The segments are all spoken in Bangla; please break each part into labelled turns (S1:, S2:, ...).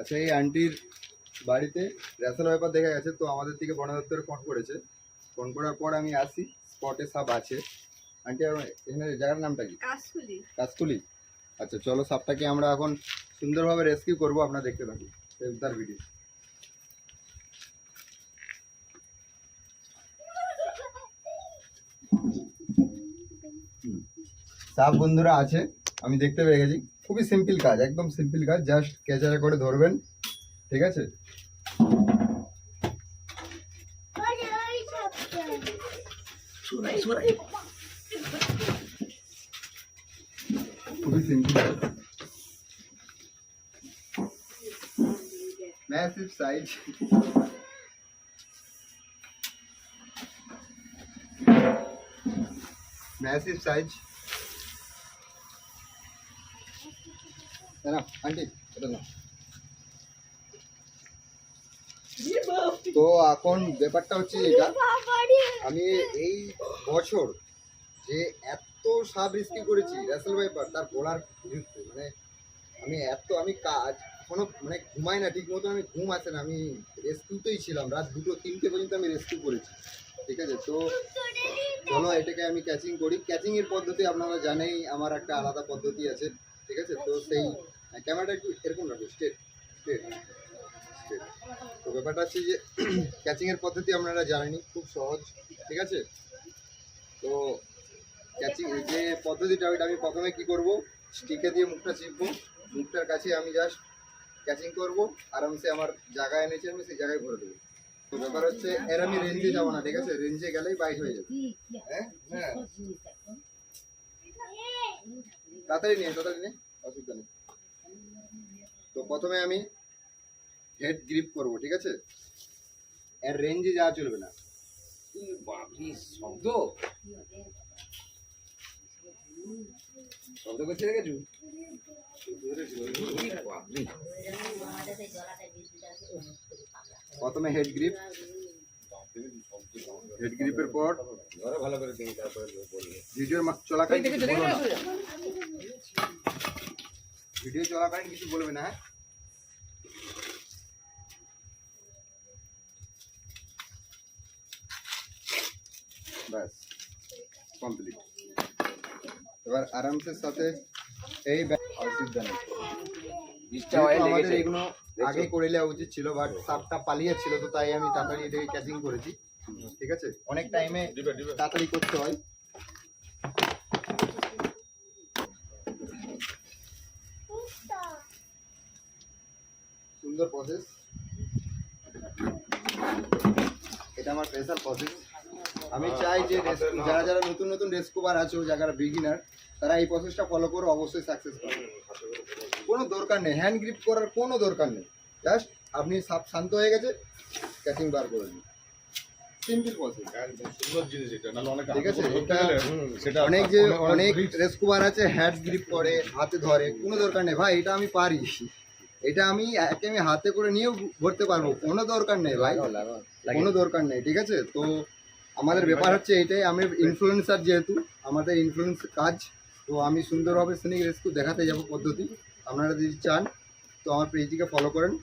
S1: আচ্ছা, এই আন্টির বাড়িতে রেশন ব্যাপার দেখা গেছে, তো আমাদের থেকে বন দপ্তরে ফোন করেছে। ফোন করার পর আমি আসি, স্পটে সাপ আছে। আন্টি এখানে জায়গার নামটা কি?
S2: কাশফুলি।
S1: কাশকুলি। আচ্ছা চলো, সাপটাকে আমরা এখন সুন্দরভাবে রেস্কিউ করবো, আপনারা দেখতে থাকুন তার ভিডিও। সাপ বন্ধুরা আছে, আমি দেখতে পেয়ে গেছি। খুবই সিম্পল কাজ, একদম সিম্পল কাজ, জাস্ট ক্যাচারে করে ধরবেন, ঠিক আছে? খুবই সিম্পল কাজ, ম্যাসিভ সাইজ। Massive size. না আন্টি, এটা না। তো এখন ব্যাপারটা হচ্ছে এটা, আমি এই বছর যে এত সাপ রেস্কিউ করেছি রেসেল ভাইপার, তার বলার বিরুদ্ধে। মানে আমি কাজ এখনো মানে ঘুমাই না ঠিক মতো, আমি ঘুম আসে না, আমি রেস্কিউতেই ছিলাম, রাত 2-3টে পর্যন্ত আমি রেস্কিউ করেছি, ঠিক আছে? তো চলো এটাকে আমি ক্যাচিং করি। ক্যাচিংয়ের পদ্ধতি আপনারা জানেই, আমার একটা আলাদা পদ্ধতি আছে, ঠিক আছে? তো সেই ক্যামেরাটা একটু এরকম রাখো, স্ট্রেট স্ট্রেট স্ট্রেট। তো ব্যাপারটা হচ্ছে যে ক্যাচিংয়ের পদ্ধতি আপনারা জানেনই, খুব সহজ, ঠিক আছে? তো ক্যাচিং যে পদ্ধতিটা, ওইটা আমি প্রথমে কি করব, স্টিকে দিয়ে মুখটা চিপবো, মুখটার কাছে আমি জাস্ট ক্যাচিং করব, আরামসে আমার জায়গায় এনেছি আমি সেই জায়গায় ভরে দেবো। তো ব্যাপার হচ্ছে এর আমি রেঞ্জে যাবো না, ঠিক আছে? রেঞ্জে গেলেই বাইট হয়ে যাবে। হ্যাঁ হ্যাঁ, তাড়াতাড়ি নিয়ে অসুবিধা নেই। তো প্রথমে আমি হেড গ্রিপ করব, ঠিক আছে? এর রেঞ্জে যাওয়া চলবে না।
S3: শব্দ করছে দেখেছু?
S1: প্রথমে হেড গ্রিপ, হেড গ্রিপের পর
S3: ভালো করে দেখি, তারপরে
S1: ভিডিওর চলাকালীন কিছু বলো না, ভিডিও চলাকালীন কিছু বলবে না। হ্যাঁ, ব্যাস কমপ্লিট। এবার আরামসে সাথে এই অসুবিধা নেই। আমাদের এগুলো আগে করে নেওয়া উচিত ছিল, বাট সাপটা পালিয়ে ছিল, তো তাই আমি তাড়াতাড়ি এটাকে ক্যাচিং করেছি, ঠিক আছে? অনেক টাইমে তাড়াতাড়ি করতে হয়। সুন্দর প্রসেস, এটা আমার স্পেশাল প্রসেস। আমি চাই যে যারা যারা নতুন নতুন রেস্কুবার আছো, যারা বিগিনার, তারা এই প্রসেসটা ফলো করো, অবশ্যই সাকসেস পাবে। কোনো দরকার নেই হ্যান্ড গ্রিপ করার, কোনো দরকার নেই। জাস্ট আপনি সাপ শান্ত হয়ে গেছে, ক্যাচিং বার করে দিন, সিম্পল প্রসেস।
S3: সুন্দর জিনিস এটা,
S1: ঠিক আছে? এটা অনেক যে অনেক রেস্কুবার আছে হ্যান্ড গ্রিপ করে, হাতে ধরে, কোনো দরকার নেই ভাই। এটা আমি পারি, এটা আমি হাতে করে নিয়েও ভরতে পারবো, কোনো দরকার নেই ভাই, কোনো দরকার নেই, ঠিক আছে? তো আমাদের ব্যাপার হচ্ছে এটাই, আমি ইনফ্লুয়েন্সার, যেহেতু আমাদের ইনফ্লুয়েন্স কাজ, তো আমি সুন্দরভাবে স্নেক রেস্কিউ দেখাতে যাব পদ্ধতি। আপনারা যদি চান তো আমার পেজটিকে ফলো করেন,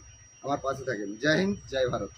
S1: আমার পাশে থাকেন। জয় হিন্দ, জয় ভারত।